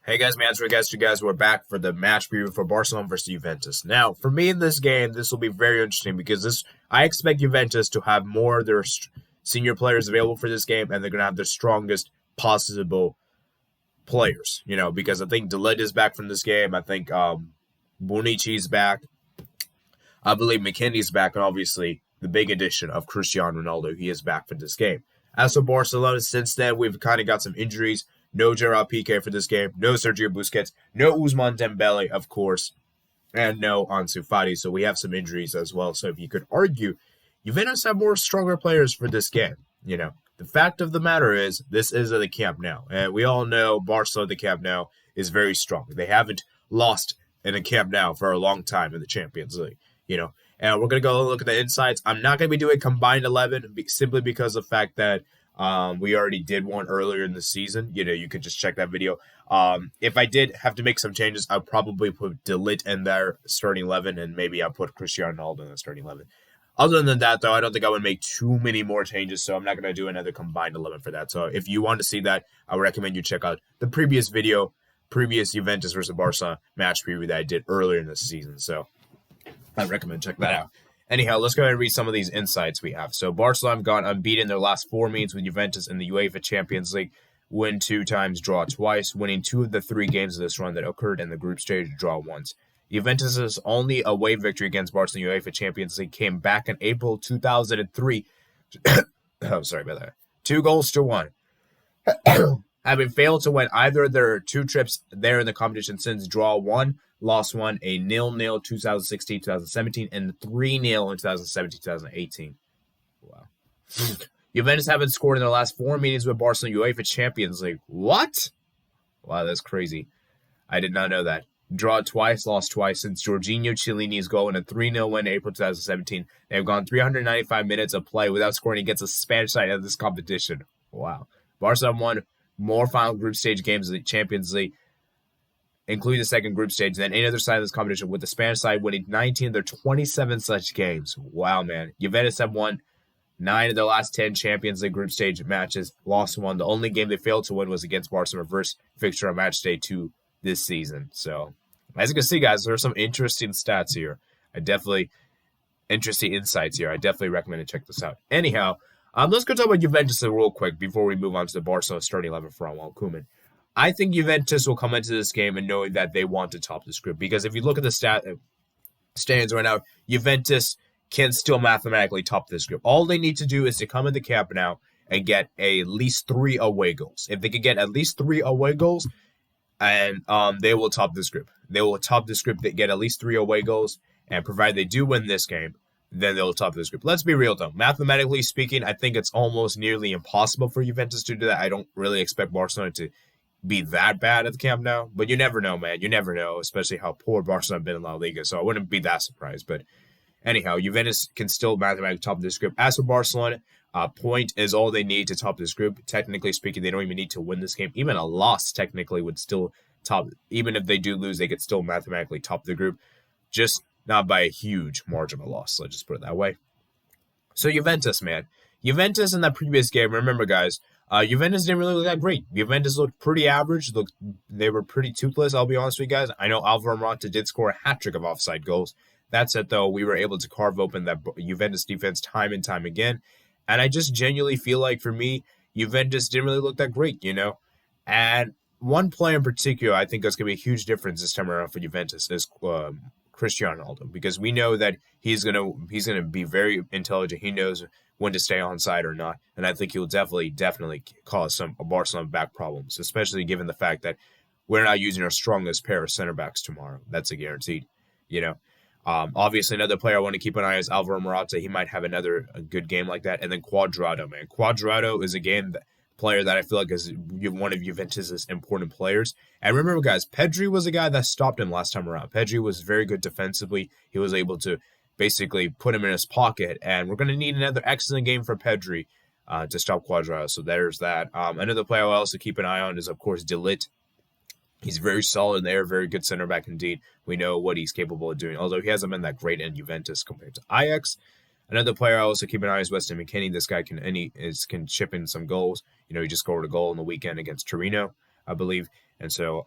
Hey guys, man, you guys, we're back for the match preview for Barcelona versus Juventus. Now, for me in this game, this will be very interesting because I expect Juventus to have more of their senior players available for this game, and they're going to have the strongest possible players, because I think De is back from this game. I think Bonici's back. I believe McKennie's back, and obviously the big addition of Cristiano Ronaldo, he is back for this game. As for Barcelona, since then, we've kind of got some injuries. No Gerard Piqué for this game. No Sergio Busquets. No Ousmane Dembele, of course. And no Ansu Fati. So we have some injuries as well. So if you could argue, Juventus have more stronger players for this game. The fact of the matter is, this is at the Camp Nou. And we all know Barcelona at the Camp Nou is very strong. They haven't lost in a Camp Nou for a long time in the Champions League. And we're going to go look at the insights. I'm not going to be doing combined 11 simply because of the fact that we already did one earlier in the season. You could just check that video. If I did have to make some changes, I'll probably put De Ligt in there starting 11, and maybe I'll put Cristiano Ronaldo in the starting 11. Other than that, though, I don't think I would make too many more changes, so I'm not going to do another combined 11 for that. So if you want to see that, I would recommend you check out the previous Juventus versus Barca match preview that I did earlier in the season. So I recommend check that out. Anyhow, let's go ahead and read some of these insights we have. So Barcelona have gone unbeaten in their last 4 meets with Juventus in the UEFA Champions League. Win 2 times, draw twice, winning 2 of the 3 games of this run that occurred in the group stage, draw once. Juventus' only away victory against Barcelona UEFA Champions League came back in April 2003. Oh, sorry about that. 2-1. Having failed to win either of their 2 trips there in the competition since draw 1, lost 1, a 0-0 2016-2017, and 3-0 in 2017-2018. Wow. Juventus haven't scored in their last 4 meetings with Barcelona UEFA Champions League. What? Wow, that's crazy. I did not know that. Draw twice, lost twice since Jorginho Chiellini's goal in a 3-0 win in April 2017. They have gone 395 minutes of play without scoring against a Spanish side of this competition. Wow. Barcelona won more final group stage games of the Champions League, including the second group stage, than any other side of this competition, with the Spanish side winning 19 of their 27 such games. Wow, man. Juventus have won 9 of their last 10 Champions League group stage matches, lost 1. The only game they failed to win was against Barcelona, reverse fixture on match day 2 this season. So, as you can see, guys, there are some interesting stats here. Interesting insights here. I definitely recommend to check this out. Anyhow, let's go talk about Juventus real quick before we move on to the Barcelona starting 11 for Ronald Koeman. I think Juventus will come into this game and knowing that they want to top this group, because if you look at the stands right now, Juventus can still mathematically top this group. All they need to do is to come in the Camp Nou and get at least 3 away goals. If they can get at least 3 away goals, and they will top this group. They will top this group. They get at least 3 away goals, and provided they do win this game, then they'll top this group. Let's be real, though. Mathematically speaking, I think it's almost nearly impossible for Juventus to do that. I don't really expect Barcelona to be that bad at the Camp Nou, but you never know, man. You never know, especially how poor Barcelona have been in La Liga, so I wouldn't be that surprised. But anyhow, Juventus can still mathematically top this group. As for Barcelona, point is all they need to top this group. Technically speaking, they don't even need to win this game. Even a loss technically would still top. Even if they do lose, they could still mathematically top the group. Just not by a huge margin of loss. Let's just put it that way. So Juventus, man. Juventus in that previous game, remember, guys, Juventus didn't really look that great. Juventus looked pretty average. They were pretty toothless, I'll be honest with you guys. I know Alvaro Morata did score a hat-trick of offside goals. That said, though, we were able to carve open that Juventus defense time and time again. And I just genuinely feel like, for me, Juventus didn't really look that great, And one player in particular I think is going to be a huge difference this time around for Juventus is Cristiano Ronaldo, because we know that he's gonna be very intelligent. He knows when to stay on side or not, and I think he will definitely cause some Barcelona back problems, especially given the fact that we're not using our strongest pair of center backs tomorrow. That's a guaranteed, Obviously, another player I want to keep an eye on is Alvaro Morata. He might have a good game like that. And then Cuadrado, man. Cuadrado is a player that I feel like is one of Juventus' important players. And remember, guys, Pedri was a guy that stopped him last time around. Pedri was very good defensively. He was able to basically put him in his pocket. And we're going to need another excellent game for Pedri to stop Cuadrado. So there's that. Another player I'll also keep an eye on is, of course, De Ligt. He's very solid there, very good center back indeed. We know what he's capable of doing, although he hasn't been that great in Juventus compared to Ajax. Another player I also keep an eye on is Weston McKennie. This guy can chip in some goals. He just scored a goal on the weekend against Torino, I believe. And so,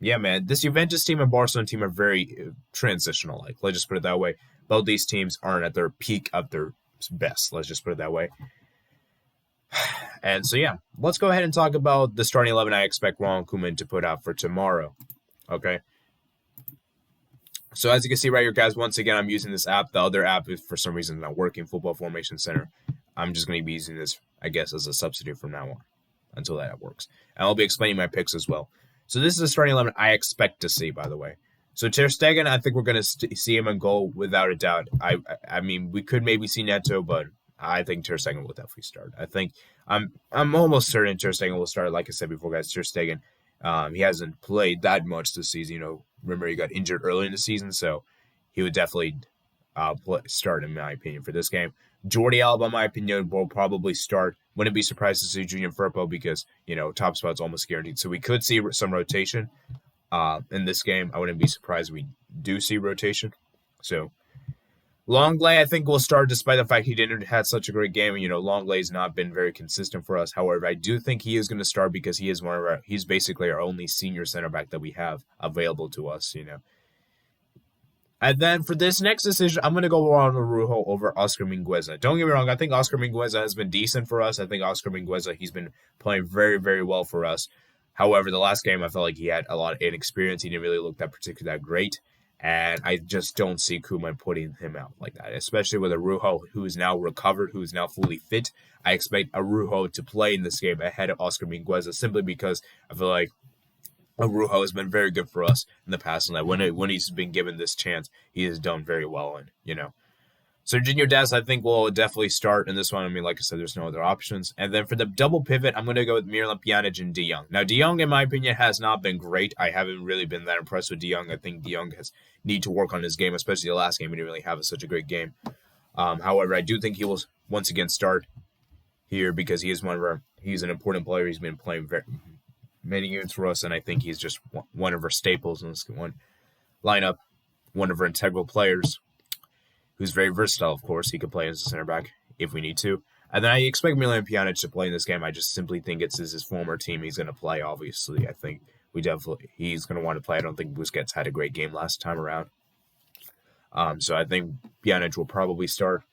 yeah, man, this Juventus team and Barcelona team are very transitional. Like, let's just put it that way. Both these teams aren't at their peak of their best. Let's just put it that way. And so, yeah, let's go ahead and talk about the starting 11 I expect Ronald Koeman to put out for tomorrow. Okay. So as you can see right here, guys, once again, I'm using this app. The other app is for some reason not working, Football Formation Center. I'm just going to be using this, I guess, as a substitute from now on until that app works. And I'll be explaining my picks as well. So this is the starting 11 I expect to see, by the way. So ter-stegen, I think we're going to see him in goal without a doubt. I mean, we could maybe see Neto, but I think ter-stegen will definitely start. I think I'm almost certain ter-stegen will start. Like I said before, guys, ter-stegen, he hasn't played that much this season. You know, remember he got injured early in the season, so he would definitely start, in my opinion, for this game. Jordi Alba, in my opinion, will probably start. Wouldn't be surprised to see Junior Firpo because, you know, top spot's almost guaranteed. So we could see some rotation in this game. I wouldn't be surprised we do see rotation. So Longley, I think, will start despite the fact he didn't have such a great game. You know, Longley's not been very consistent for us. However, I do think he is going to start because he is he's basically our only senior center back that we have available to us, you know. And then for this next decision, I'm going to go on Araujo over Oscar Mingueza. Don't get me wrong. I think Oscar Mingueza has been decent for us. I think Oscar Mingueza, he's been playing very, very well for us. However, the last game, I felt like he had a lot of inexperience. He didn't really look that great. And I just don't see Koeman putting him out like that, especially with Araujo, who is now recovered, who is now fully fit. I expect Araujo to play in this game ahead of Oscar Mingueza simply because I feel like Araujo has been very good for us in the past, and that when he's been given this chance, he has done very well. And you know, Serginho Dest, I think, will definitely start in this one. I mean, like I said, there's no other options. And then for the double pivot, I'm going to go with Miralem Pjanic and De Jong. Now, De Jong, in my opinion, has not been great. I haven't really been that impressed with De Jong. I think De Jong has need to work on his game, especially the last game. He didn't really have such a great game. However, I do think he will once again start here because he's an important player. He's been playing many games for us, and I think he's just one of our staples in this one lineup, one of our integral players, who's very versatile, of course. He could play as a center back if we need to. And then I expect Miralem Pjanic to play in this game. I just simply think it's his former team he's going to play, obviously. I think he's going to want to play. I don't think Busquets had a great game last time around. So I think Pjanic will probably start.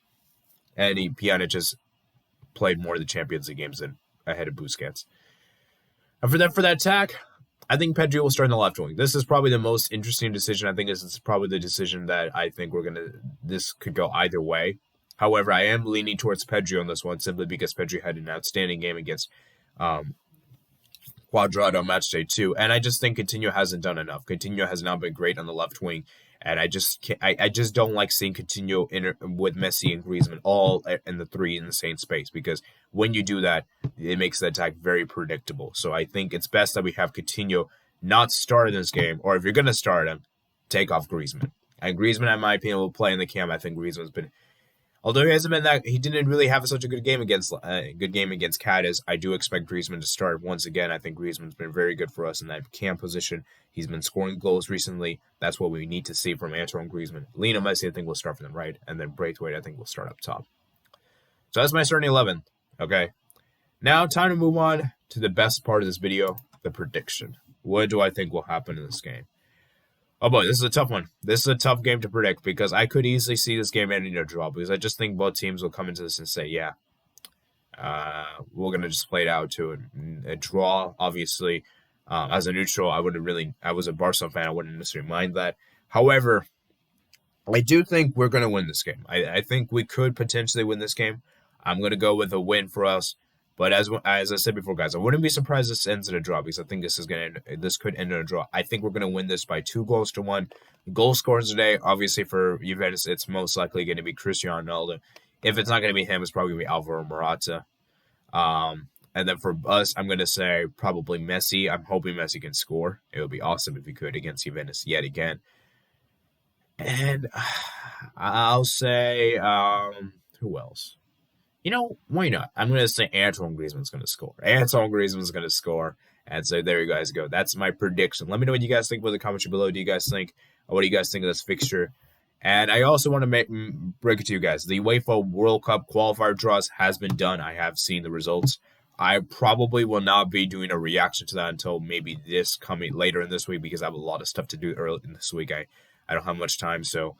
And Pjanic has played more of the Champions League games than ahead of Busquets. And for that attack, I think Pedri will start in the left wing. This is probably the most interesting decision. I think this is probably the decision that I think this could go either way. However, I am leaning towards Pedri on this one simply because Pedri had an outstanding game against Cuadrado match day 2. And I just think Coutinho hasn't done enough. Coutinho has not been great on the left wing. And I just don't like seeing Coutinho with Messi and Griezmann all in the three in the same space, because when you do that, it makes the attack very predictable. So I think it's best that we have Coutinho not start in this game, or if you're going to start him, take off Griezmann. And Griezmann, in my opinion, will play in the camp. I think Griezmann's been, although he didn't really have such a good game against Cadiz, I do expect Griezmann to start once again. I think Griezmann's been very good for us in that camp position. He's been scoring goals recently. That's what we need to see from Antoine Griezmann. Lionel Messi, I think, will start from the right, and then Braithwaite, I think, will start up top. So that's my starting 11. Okay. Now, time to move on to the best part of this video, the prediction. What do I think will happen in this game? Oh boy, this is a tough one. This is a tough game to predict because I could easily see this game ending in a draw, because I just think both teams will come into this and say, yeah, we're going to just play it out to a draw. Obviously, as a neutral, I was a Barcelona fan. I wouldn't necessarily mind that. However, I do think we're going to win this game. I think we could potentially win this game. I'm going to go with a win for us. But as I said before, guys, I wouldn't be surprised if this ends in a draw, because I think this could end in a draw. I think we're going to win this by 2-1. Goal scorers today, obviously for Juventus, it's most likely going to be Cristiano Ronaldo. If it's not going to be him, it's probably going to be Alvaro Morata. And then for us, I'm going to say probably Messi. I'm hoping Messi can score. It would be awesome if he could against Juventus yet again. And I'll say, who else? You know, why not? I'm going to say Antoine Griezmann's going to score. Antoine Griezmann's going to score. And so there you guys go. That's my prediction. Let me know what you guys think in the comments below. What do you guys think of this fixture? And I also want to break it to you guys. The UEFA World Cup qualifier draws has been done. I have seen the results. I probably will not be doing a reaction to that until maybe this coming later in this week because I have a lot of stuff to do early in this week. I don't have much time, so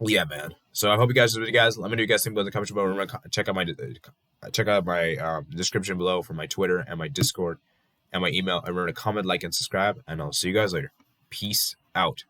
yeah, man. So I hope you guys, let me know what you guys think about the comments below. Remember, check out my description below for my Twitter and my Discord and my email. And remember to comment, like, and subscribe. And I'll see you guys later. Peace out.